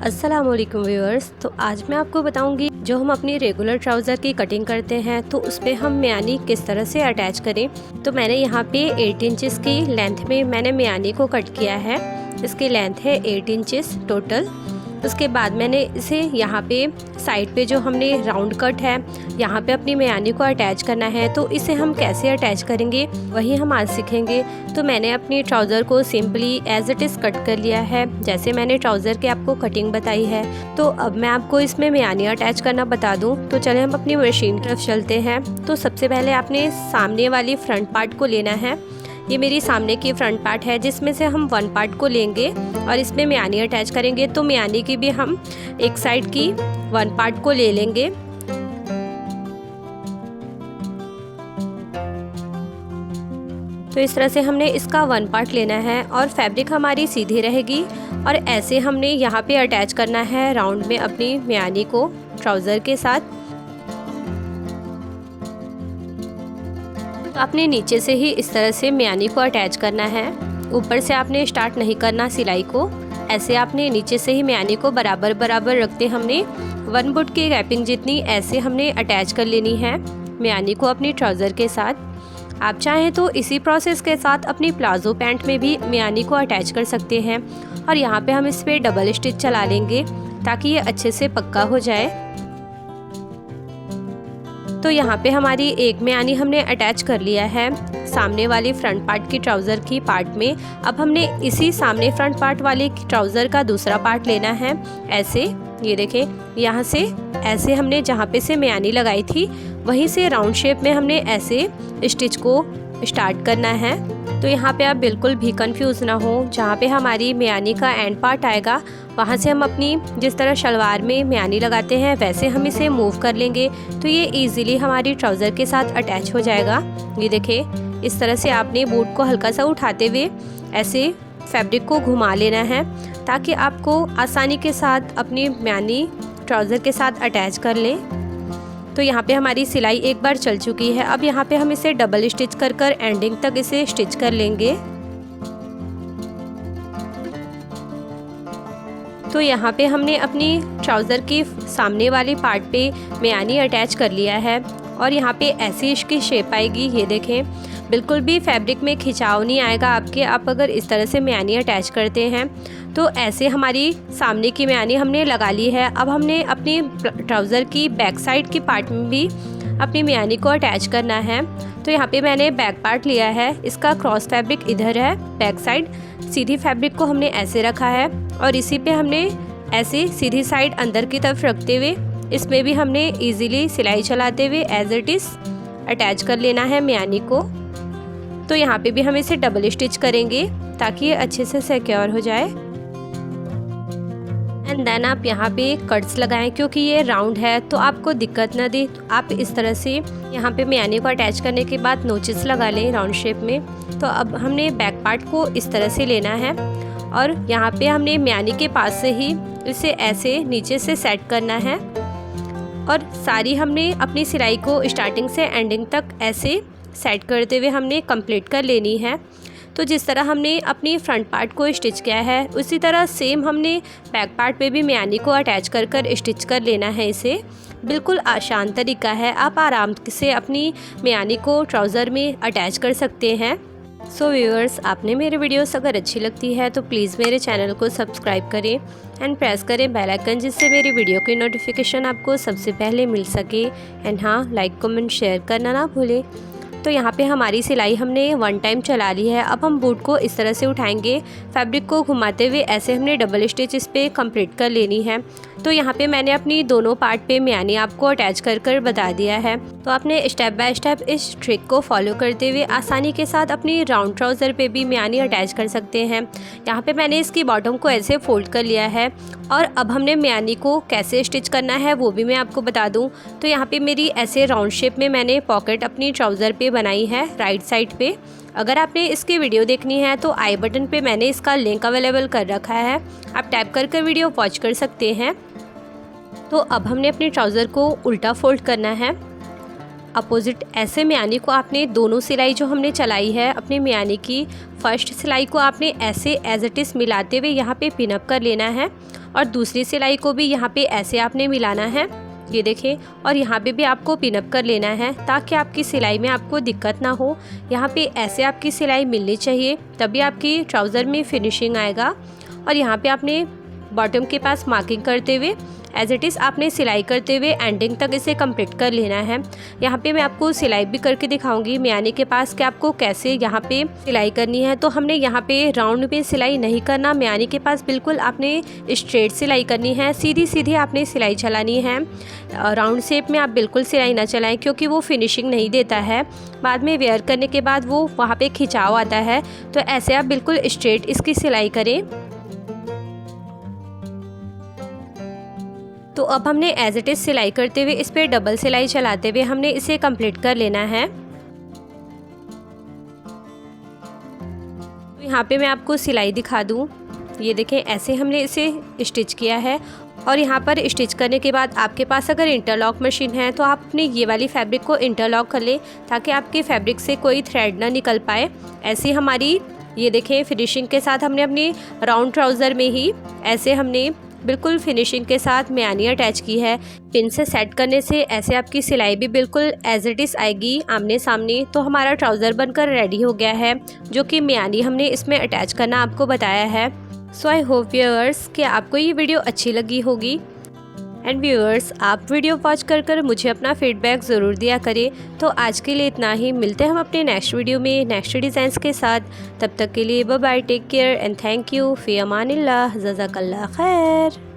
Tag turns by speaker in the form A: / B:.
A: अस्सलाम वालेकुम व्यूअर्स। तो आज मैं आपको बताऊंगी जो हम अपनी रेगुलर ट्राउज़र की कटिंग करते हैं तो उस पर हम मियानी किस तरह से अटैच करें। तो मैंने यहाँ पे 8 इंचेस की लेंथ में मैंने मियानी को कट किया है। इसकी लेंथ है 8 इंचेस टोटल। उसके बाद मैंने इसे यहाँ पे साइड पे जो हमने राउंड कट है यहाँ पे अपनी मियानी को अटैच करना है। तो इसे हम कैसे अटैच करेंगे वही हम आज सीखेंगे। तो मैंने अपनी ट्राउज़र को simply as it is cut कर लिया है जैसे मैंने ट्राउज़र के आपको कटिंग बताई है। तो अब मैं आपको इसमें मियानी अटैच करना बता दूं। तो चले हम अपनी मशीन की तरफ चलते हैं। तो सबसे पहले आपने सामने वाली फ्रंट पार्ट को लेना है। ये मेरी सामने की फ्रंट पार्ट है जिसमें से हम 1 पार्ट को लेंगे और इसमें मियानी अटैच करेंगे। तो मियानी की भी हम एक साइड की 1 पार्ट को ले लेंगे। तो इस तरह से हमने इसका 1 पार्ट लेना है और फैब्रिक हमारी सीधी रहेगी और ऐसे हमने यहाँ पे अटैच करना है राउंड में अपनी मियानी को ट्राउज़र के साथ। तो आपने नीचे से ही इस तरह से मियानी को अटैच करना है। ऊपर से आपने स्टार्ट नहीं करना सिलाई को। ऐसे आपने नीचे से ही मियानी को बराबर बराबर रखते हमने 1 बुट की रैपिंग जितनी ऐसे हमने अटैच कर लेनी है मियानी को अपनी ट्राउज़र के साथ। आप चाहें तो इसी प्रोसेस के साथ अपनी प्लाजो पैंट में भी मियानी को अटैच कर सकते हैं और यहाँ पे हम इस पर डबल स्टिच चला लेंगे ताकि ये अच्छे से पक्का हो जाए। तो यहाँ पे हमारी एक मियानी हमने अटैच कर लिया है सामने वाली फ्रंट पार्ट की ट्राउज़र की पार्ट में। अब हमने इसी सामने फ्रंट पार्ट वाले ट्राउज़र का दूसरा पार्ट लेना है। ऐसे ये देखें, यहाँ से ऐसे हमने जहाँ पे से मियानी लगाई थी वहीं से राउंड शेप में हमने ऐसे स्टिच को स्टार्ट करना है। तो यहाँ पे आप बिल्कुल भी कंफ्यूज ना हो। जहाँ पे हमारी मियानी का एंड पार्ट आएगा वहाँ से हम अपनी जिस तरह शलवार में मियानी लगाते हैं वैसे हम इसे मूव कर लेंगे तो ये इजीली हमारी ट्राउज़र के साथ अटैच हो जाएगा। ये देखें, इस तरह से आपने बूट को हल्का सा उठाते हुए ऐसे फैब्रिक को घुमा लेना है ताकि आपको आसानी के साथ अपनी मियानी ट्राउज़र के साथ अटैच कर लें। तो यहाँ पे हमारी सिलाई एक बार चल चुकी है। अब यहाँ पे हम इसे डबल स्टिच कर कर एंडिंग तक इसे स्टिच कर लेंगे। तो यहाँ पे हमने अपनी ट्राउज़र की सामने वाली पार्ट पे मियानी अटैच कर लिया है और यहाँ पे ऐसी इसकी शेप आएगी। ये देखें, बिल्कुल भी फैब्रिक में खिंचाव नहीं आएगा आपके। आप अगर इस तरह से मियानी अटैच करते हैं तो ऐसे हमारी सामने की मियानी हमने लगा ली है। अब हमने अपनी ट्राउज़र की बैक साइड की पार्ट में भी अपनी मियानी को अटैच करना है। तो यहाँ पे मैंने बैक पार्ट लिया है, इसका क्रॉस फैब्रिक इधर है बैक साइड। सीधी फैब्रिक को हमने ऐसे रखा है और इसी पे हमने ऐसे सीधी साइड अंदर की तरफ रखते हुए इसमें भी हमने इजीली सिलाई चलाते हुए एज इट इज़ अटैच कर लेना है मियानी को। तो यहाँ पे भी हम इसे डबल स्टिच करेंगे ताकि ये अच्छे से सिक्योर हो जाए। एंड देन आप यहाँ पे कट्स लगाएं क्योंकि ये राउंड है तो आपको दिक्कत ना दे। तो आप इस तरह से यहाँ पे मियानी को अटैच करने के बाद नोचेस लगा लें राउंड शेप में। तो अब हमने बैक पार्ट को इस तरह से लेना है और यहाँ पे हमने मियानी के पास से ही इसे ऐसे नीचे से सेट करना है और सारी हमने अपनी सिलाई को स्टार्टिंग से एंडिंग तक ऐसे सेट करते हुए हमने कंप्लीट कर लेनी है। तो जिस तरह हमने अपनी फ्रंट पार्ट को स्टिच किया है उसी तरह सेम हमने बैक पार्ट पे भी मियानी को अटैच कर कर स्टिच कर लेना है। इसे बिल्कुल आसान तरीका है, आप आराम से अपनी मियानी को ट्राउज़र में अटैच कर सकते हैं। सो व्यूअर्स, आपने मेरे वीडियोस अगर अच्छी लगती है तो प्लीज़ मेरे चैनल को सब्सक्राइब करें एंड प्रेस करें बेल आइकन जिससे मेरी वीडियो की नोटिफिकेशन आपको सबसे पहले मिल सके। एंड हाँ, लाइक कमेंट शेयर करना ना भूलें। तो यहाँ पे हमारी सिलाई हमने 1 टाइम चला ली है। अब हम बूट को इस तरह से उठाएंगे, फैब्रिक को घुमाते हुए ऐसे हमने डबल स्टिच इस पर कंप्लीट कर लेनी है। तो यहाँ पे मैंने अपनी दोनों पार्ट पे मियानी आपको अटैच कर कर बता दिया है। तो आपने स्टेप बाय स्टेप इस ट्रिक को फॉलो करते हुए आसानी के साथ अपनी राउंड ट्राउज़र पे भी मियानी अटैच कर सकते हैं। यहाँ पे मैंने इसकी बॉटम को ऐसे फोल्ड कर लिया है और अब हमने मियानी को कैसे स्टिच करना है वो भी मैं आपको बता दूँ। तो यहाँ पे मेरी ऐसे राउंड शेप में मैंने पॉकेट अपनी ट्राउज़र पे बनाई है राइट साइड पे। अगर आपने इसकी वीडियो देखनी है तो आई बटन पे मैंने इसका लिंक अवेलेबल कर रखा है, आप टैप कर कर वीडियो वॉच कर सकते हैं। तो अब हमने अपनी ट्राउज़र को उल्टा फोल्ड करना है अपोजिट। ऐसे मियानी को आपने दोनों सिलाई जो हमने चलाई है अपने मियानी की फर्स्ट सिलाई को आपने ऐसे एज इट इज़ मिलाते हुए यहाँ पे पिन अप कर लेना है और दूसरी सिलाई को भी यहाँ पे ऐसे आपने मिलाना है, ये देखें। और यहाँ पे भी आपको पिनअप कर लेना है ताकि आपकी सिलाई में आपको दिक्कत ना हो। यहाँ पे ऐसे आपकी सिलाई मिलनी चाहिए, तभी आपकी ट्राउज़र में फिनिशिंग आएगा। और यहाँ पे आपने बॉटम के पास मार्किंग करते हुए एज इट इज़ आपने सिलाई करते हुए एंडिंग तक इसे कंप्लीट कर लेना है। यहाँ पे मैं आपको सिलाई भी करके दिखाऊंगी मियानी के पास कि आपको कैसे यहाँ पे सिलाई करनी है। तो हमने यहाँ पे राउंड में सिलाई नहीं करना, मियानी के पास बिल्कुल आपने स्ट्रेट सिलाई करनी है, सीधी सीधी आपने सिलाई चलानी है। राउंड शेप में आप बिल्कुल सिलाई ना चलाएं क्योंकि वो फिनिशिंग नहीं देता है, बाद में वेयर करने के बाद वो वहाँ पे खिंचाव आता है। तो ऐसे आप बिल्कुल स्ट्रेट इसकी सिलाई करें। तो अब हमने एज इट इज़ सिलाई करते हुए इस पर डबल सिलाई चलाते हुए हमने इसे कंप्लीट कर लेना है। तो यहाँ पे मैं आपको सिलाई दिखा दूँ, ये देखें ऐसे हमने इसे स्टिच किया है। और यहाँ पर स्टिच करने के बाद आपके पास अगर इंटरलॉक मशीन है तो आप अपनी ये वाली फैब्रिक को इंटरलॉक कर लें ताकि आपके फैब्रिक से कोई थ्रेड ना निकल पाए। ऐसे हमारी ये देखें फिनिशिंग के साथ हमने अपनी राउंड ट्राउज़र में ही ऐसे हमने बिल्कुल फिनिशिंग के साथ मियानी अटैच की है। पिन से सेट करने से ऐसे आपकी सिलाई भी बिल्कुल एज इट इज़ आएगी आमने सामने। तो हमारा ट्राउज़र बनकर रेडी हो गया है, जो कि मियानी हमने इसमें अटैच करना आपको बताया है। सो आई होप व्यूअर्स कि आपको ये वीडियो अच्छी लगी होगी। एंड व्यूअर्स, आप वीडियो वॉच कर मुझे अपना फीडबैक ज़रूर दिया करें। तो आज के लिए इतना ही, मिलते हैं हम अपने नेक्स्ट वीडियो में नेक्स्ट डिज़ाइंस के साथ। तब तक के लिए bye bye, take care and thank you, फ़ी अमानिल्लाह, जज़ाकल्लाह खैर।